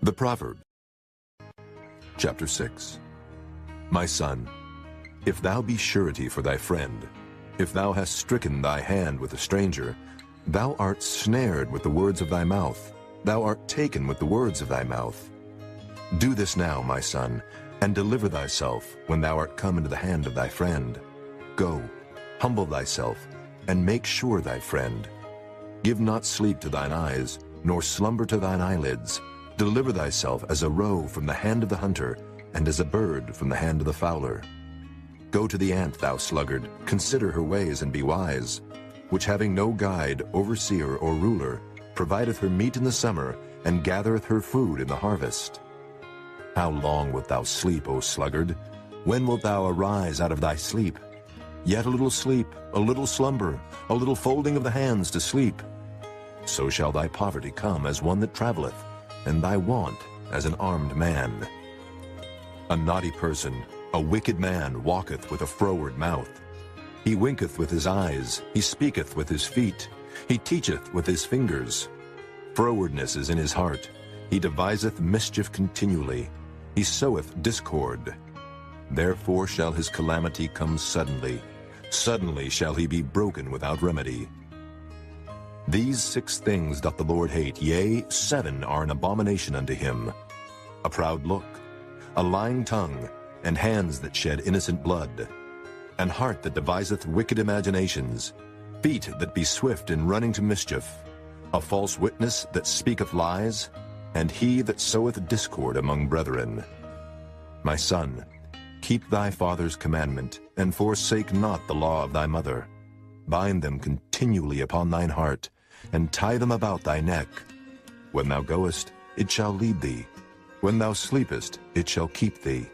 The Proverbs, chapter 6. My son, if thou be surety for thy friend, if thou hast stricken thy hand with a stranger, thou art snared with the words of thy mouth, thou art taken with the words of thy mouth. Do this now, my son, and deliver thyself when thou art come into the hand of thy friend. Go, humble thyself, and make sure thy friend. Give not sleep to thine eyes, nor slumber to thine eyelids. Deliver thyself as a roe from the hand of the hunter, and as a bird from the hand of the fowler. Go to the ant, thou sluggard, consider her ways and be wise, which having no guide, overseer, or ruler, provideth her meat in the summer, and gathereth her food in the harvest. How long wilt thou sleep, O sluggard? When wilt thou arise out of thy sleep? Yet a little sleep, a little slumber, a little folding of the hands to sleep. So shall thy poverty come as one that travelleth, and thy want as an armed man. A naughty person, a wicked man, walketh with a froward mouth. He winketh with his eyes, he speaketh with his feet, he teacheth with his fingers. Frowardness is in his heart, he deviseth mischief continually, he soweth discord. Therefore shall his calamity come suddenly, suddenly shall he be broken without remedy. These 6 things doth the Lord hate, yea, 7 are an abomination unto him: a proud look, a lying tongue, and hands that shed innocent blood, an heart that deviseth wicked imaginations, feet that be swift in running to mischief, a false witness that speaketh lies, and he that soweth discord among brethren. My son, keep thy father's commandment, and forsake not the law of thy mother. Bind them continually upon thine heart, and tie them about thy neck. When thou goest, it shall lead thee. When thou sleepest, it shall keep thee.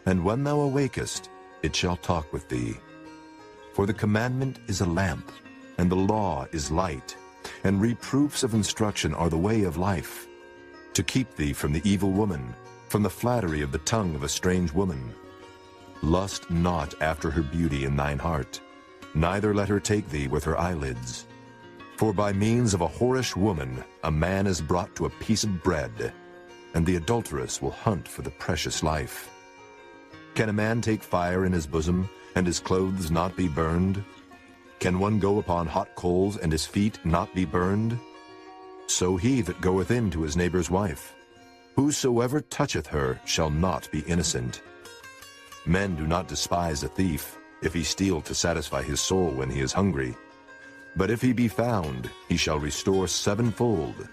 And when thou awakest, it shall talk with thee. For the commandment is a lamp, and the law is light, and reproofs of instruction are the way of life, to keep thee from the evil woman, from the flattery of the tongue of a strange woman. Lust not after her beauty in thine heart, neither let her take thee with her eyelids. For by means of a whorish woman a man is brought to a piece of bread, and the adulteress will hunt for the precious life. Can a man take fire in his bosom, and his clothes not be burned? Can one go upon hot coals, and his feet not be burned? So he that goeth in to his neighbor's wife, whosoever toucheth her shall not be innocent. Men do not despise a thief, if he steal to satisfy his soul when he is hungry. But if he be found, he shall restore 7-fold.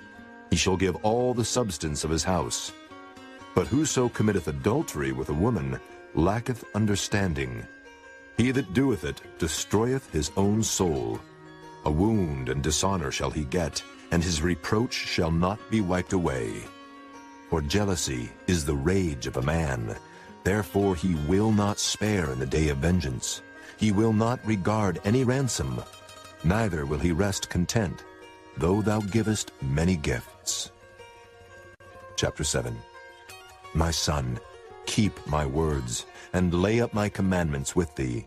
He shall give all the substance of his house. But whoso committeth adultery with a woman lacketh understanding. He that doeth it destroyeth his own soul. A wound and dishonor shall he get, and his reproach shall not be wiped away. For jealousy is the rage of a man. Therefore he will not spare in the day of vengeance. He will not regard any ransom, neither will he rest content, though thou givest many gifts. Chapter 7. My son, keep my words, and lay up my commandments with thee.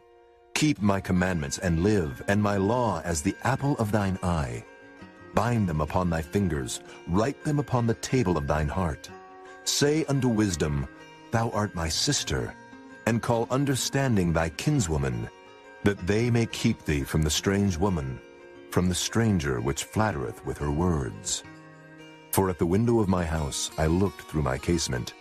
Keep my commandments and live, and my law as the apple of thine eye. Bind them upon thy fingers, write them upon the table of thine heart. Say unto wisdom, Thou art my sister, and call understanding thy kinswoman, that they may keep thee from the strange woman, from the stranger which flattereth with her words. For at the window of my house I looked through my casement,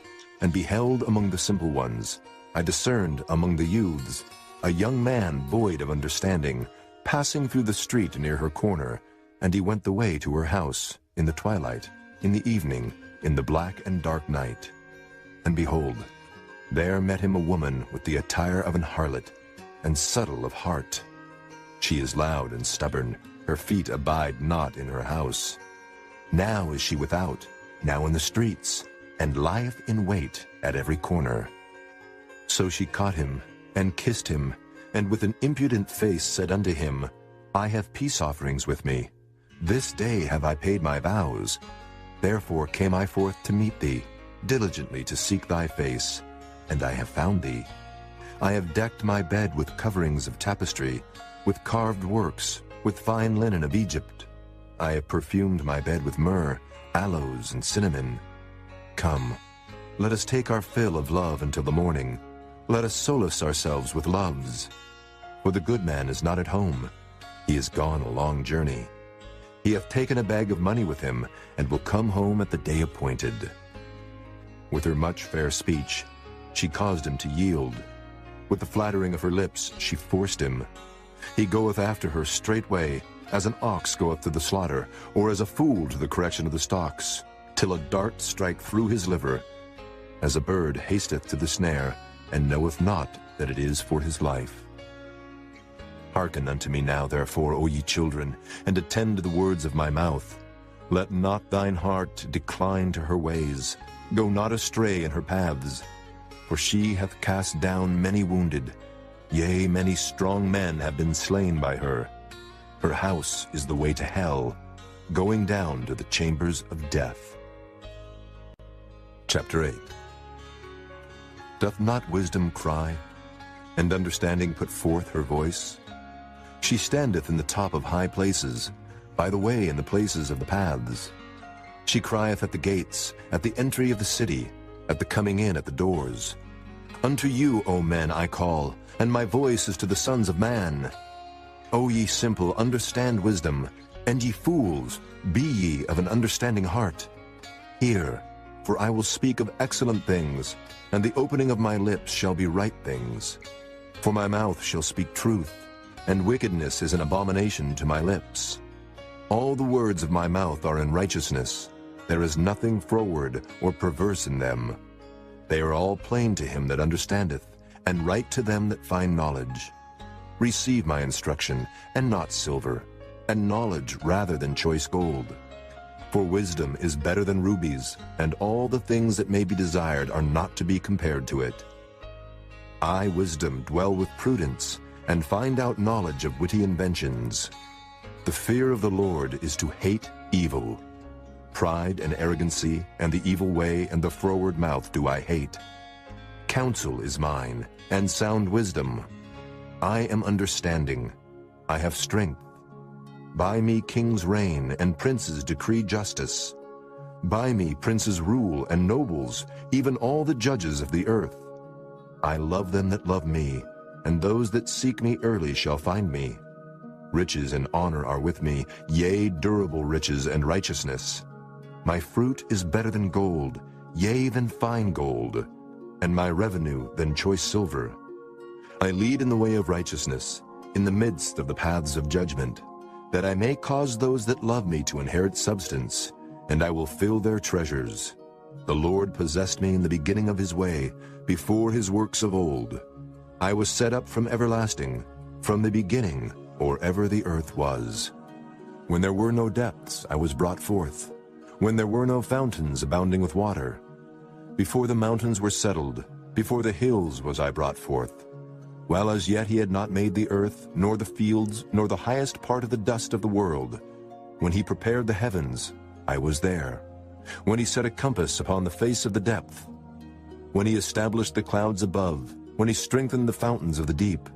and beheld among the simple ones, I discerned among the youths, a young man void of understanding, passing through the street near her corner, and he went the way to her house, in the twilight, in the evening, in the black and dark night. And behold, there met him a woman with the attire of an harlot, and subtle of heart. She is loud and stubborn, her feet abide not in her house. Now is she without, now in the streets, and lieth in wait at every corner. So she caught him, and kissed him, and with an impudent face said unto him, I have peace offerings with me. This day have I paid my vows. Therefore came I forth to meet thee, diligently to seek thy face, and I have found thee. I have decked my bed with coverings of tapestry, with carved works, with fine linen of Egypt. I have perfumed my bed with myrrh, aloes, and cinnamon. Come, let us take our fill of love until the morning. Let us solace ourselves with loves. For the good man is not at home. He is gone a long journey. He hath taken a bag of money with him, and will come home at the day appointed. With her much fair speech, she caused him to yield. With the flattering of her lips, she forced him. He goeth after her straightway, as an ox goeth to the slaughter, or as a fool to the correction of the stocks, till a dart strike through his liver. As a bird hasteth to the snare, and knoweth not that it is for his life. Hearken unto me now, therefore, O ye children, and attend to the words of my mouth. Let not thine heart decline to her ways. Go not astray in her paths. For she hath cast down many wounded. Yea, many strong men have been slain by her. Her house is the way to hell, going down to the chambers of death. Chapter 8. Doth not wisdom cry, and understanding put forth her voice? She standeth in the top of high places, by the way in the places of the paths. She crieth at the gates, at the entry of the city, at the coming in at the doors. Unto you, O men, I call, and my voice is to the sons of man. O ye simple, understand wisdom, and ye fools, be ye of an understanding heart. Hear, for I will speak of excellent things, and the opening of my lips shall be right things. For my mouth shall speak truth, and wickedness is an abomination to my lips. All the words of my mouth are in righteousness. There is nothing froward or perverse in them. They are all plain to him that understandeth, and right to them that find knowledge. Receive my instruction, and not silver, and knowledge rather than choice gold. For wisdom is better than rubies, and all the things that may be desired are not to be compared to it. I, wisdom, dwell with prudence, and find out knowledge of witty inventions. The fear of the Lord is to hate evil. Pride and arrogancy, and the evil way, and the froward mouth do I hate. Counsel is mine, and sound wisdom. I am understanding. I have strength. By me kings reign, and princes decree justice. By me princes rule, and nobles, even all the judges of the earth. I love them that love me, and those that seek me early shall find me. Riches and honor are with me, yea, durable riches and righteousness. My fruit is better than gold, yea, than fine gold, and my revenue than choice silver. I lead in the way of righteousness, in the midst of the paths of judgment, that I may cause those that love me to inherit substance, and I will fill their treasures. The Lord possessed me in the beginning of his way, before his works of old. I was set up from everlasting, from the beginning, or ever the earth was. When there were no depths, I was brought forth, when there were no fountains abounding with water. Before the mountains were settled, before the hills was I brought forth. While as yet he had not made the earth, nor the fields, nor the highest part of the dust of the world. When he prepared the heavens, I was there. When he set a compass upon the face of the depth. When he established the clouds above, when he strengthened the fountains of the deep,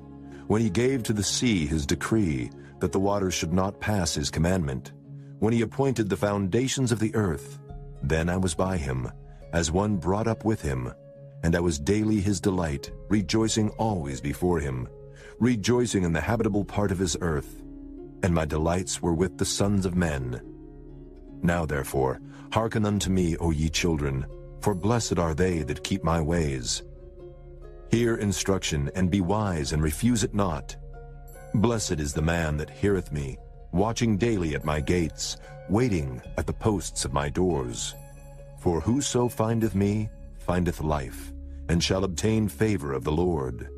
when he gave to the sea his decree, that the waters should not pass his commandment, when he appointed the foundations of the earth, then I was by him, as one brought up with him, and I was daily his delight, rejoicing always before him, rejoicing in the habitable part of his earth, and my delights were with the sons of men. Now therefore, hearken unto me, O ye children, for blessed are they that keep my ways. Hear instruction, and be wise, and refuse it not. Blessed is the man that heareth me, watching daily at my gates, waiting at the posts of my doors. For whoso findeth me, findeth life, and shall obtain favor of the Lord.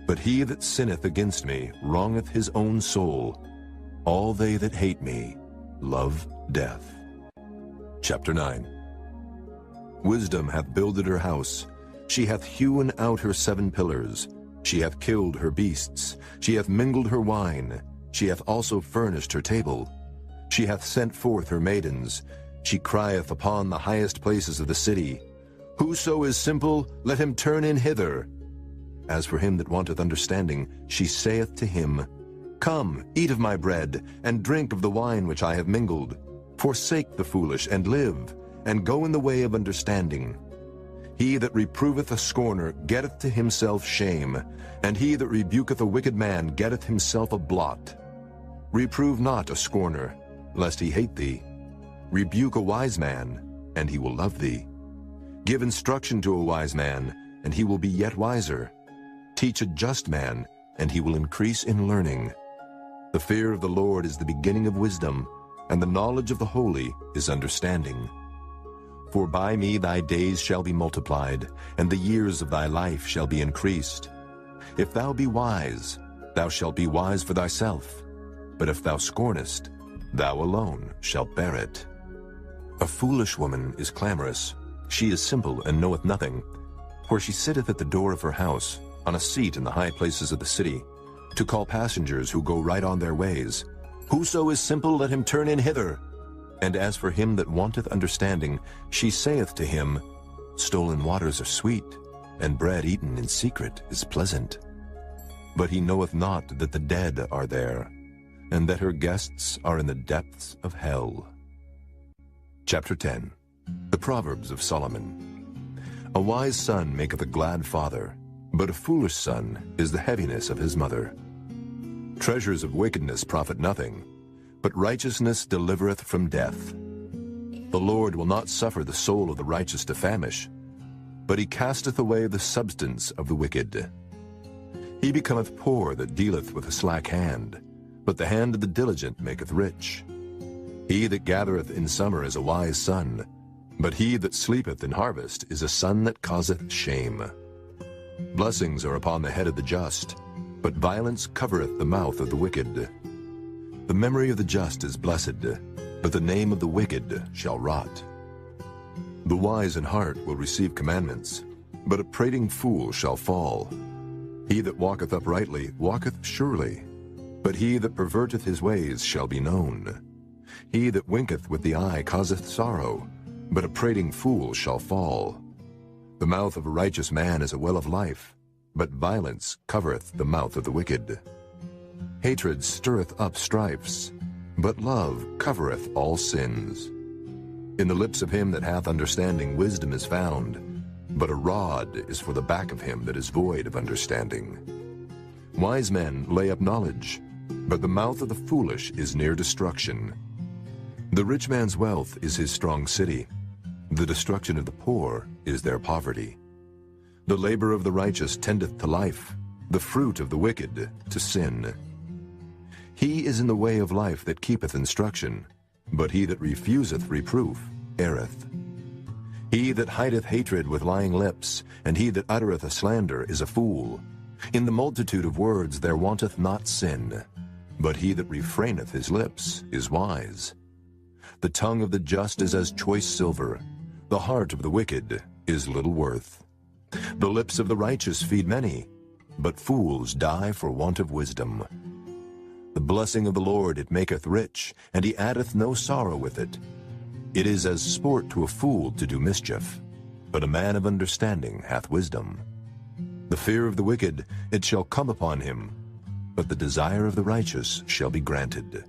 But he that sinneth against me wrongeth his own soul. All they that hate me love death. Chapter 9. Wisdom hath builded her house. She hath hewn out her 7 pillars. She hath killed her beasts. She hath mingled her wine. She hath also furnished her table. She hath sent forth her maidens. She crieth upon the highest places of the city. Whoso is simple, let him turn in hither. As for him that wanteth understanding, she saith to him, Come, eat of my bread, and drink of the wine which I have mingled. Forsake the foolish, and live, and go in the way of understanding. He that reproveth a scorner getteth to himself shame, and he that rebuketh a wicked man getteth himself a blot. Reprove not a scorner, lest he hate thee. Rebuke a wise man, and he will love thee. Give instruction to a wise man, and he will be yet wiser. Teach a just man, and he will increase in learning. The fear of the Lord is the beginning of wisdom, and the knowledge of the holy is understanding. For by me thy days shall be multiplied, and the years of thy life shall be increased. If thou be wise, thou shalt be wise for thyself. But if thou scornest, thou alone shalt bear it. A foolish woman is clamorous. She is simple and knoweth nothing. For she sitteth at the door of her house, on a seat in the high places of the city, to call passengers who go right on their ways. Whoso is simple, let him turn in hither. And as for him that wanteth understanding, she saith to him, Stolen waters are sweet, and bread eaten in secret is pleasant. But he knoweth not that the dead are there, and that her guests are in the depths of hell. Chapter 10. The Proverbs of Solomon. A wise son maketh a glad father, but a foolish son is the heaviness of his mother. Treasures of wickedness profit nothing, but righteousness delivereth from death. The Lord will not suffer the soul of the righteous to famish, but he casteth away the substance of the wicked. He becometh poor that dealeth with a slack hand, but the hand of the diligent maketh rich. He that gathereth in summer is a wise son, but he that sleepeth in harvest is a son that causeth shame. Blessings are upon the head of the just, but violence covereth the mouth of the wicked. The memory of the just is blessed, but the name of the wicked shall rot. The wise in heart will receive commandments, but a prating fool shall fall. He that walketh uprightly walketh surely, but he that perverteth his ways shall be known. He that winketh with the eye causeth sorrow, but a prating fool shall fall. The mouth of a righteous man is a well of life, but violence covereth the mouth of the wicked. Hatred stirreth up strifes, but love covereth all sins. In the lips of him that hath understanding wisdom is found, but a rod is for the back of him that is void of understanding. Wise men lay up knowledge, but the mouth of the foolish is near destruction. The rich man's wealth is his strong city. The destruction of the poor is their poverty. The labor of the righteous tendeth to life, the fruit of the wicked to sin. He is in the way of life that keepeth instruction, but he that refuseth reproof erreth. He that hideth hatred with lying lips, and he that uttereth a slander is a fool. In the multitude of words there wanteth not sin, but he that refraineth his lips is wise. The tongue of the just is as choice silver, the heart of the wicked is little worth. The lips of the righteous feed many, but fools die for want of wisdom. The blessing of the Lord it maketh rich, and he addeth no sorrow with it. It is as sport to a fool to do mischief, but a man of understanding hath wisdom. The fear of the wicked, it shall come upon him, but the desire of the righteous shall be granted.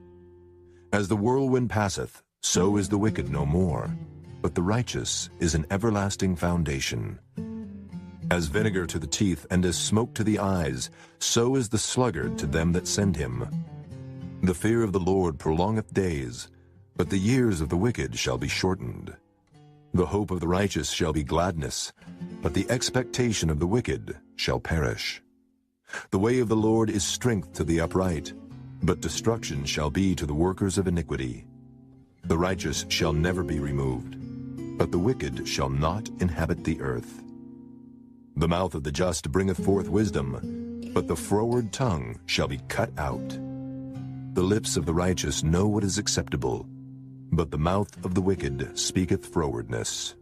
As the whirlwind passeth, so is the wicked no more, but the righteous is an everlasting foundation. As vinegar to the teeth and as smoke to the eyes, so is the sluggard to them that send him. The fear of the Lord prolongeth days, but the years of the wicked shall be shortened. The hope of the righteous shall be gladness, but the expectation of the wicked shall perish. The way of the Lord is strength to the upright, but destruction shall be to the workers of iniquity. The righteous shall never be removed, but the wicked shall not inhabit the earth. The mouth of the just bringeth forth wisdom, but the froward tongue shall be cut out. The lips of the righteous know what is acceptable, but the mouth of the wicked speaketh frowardness.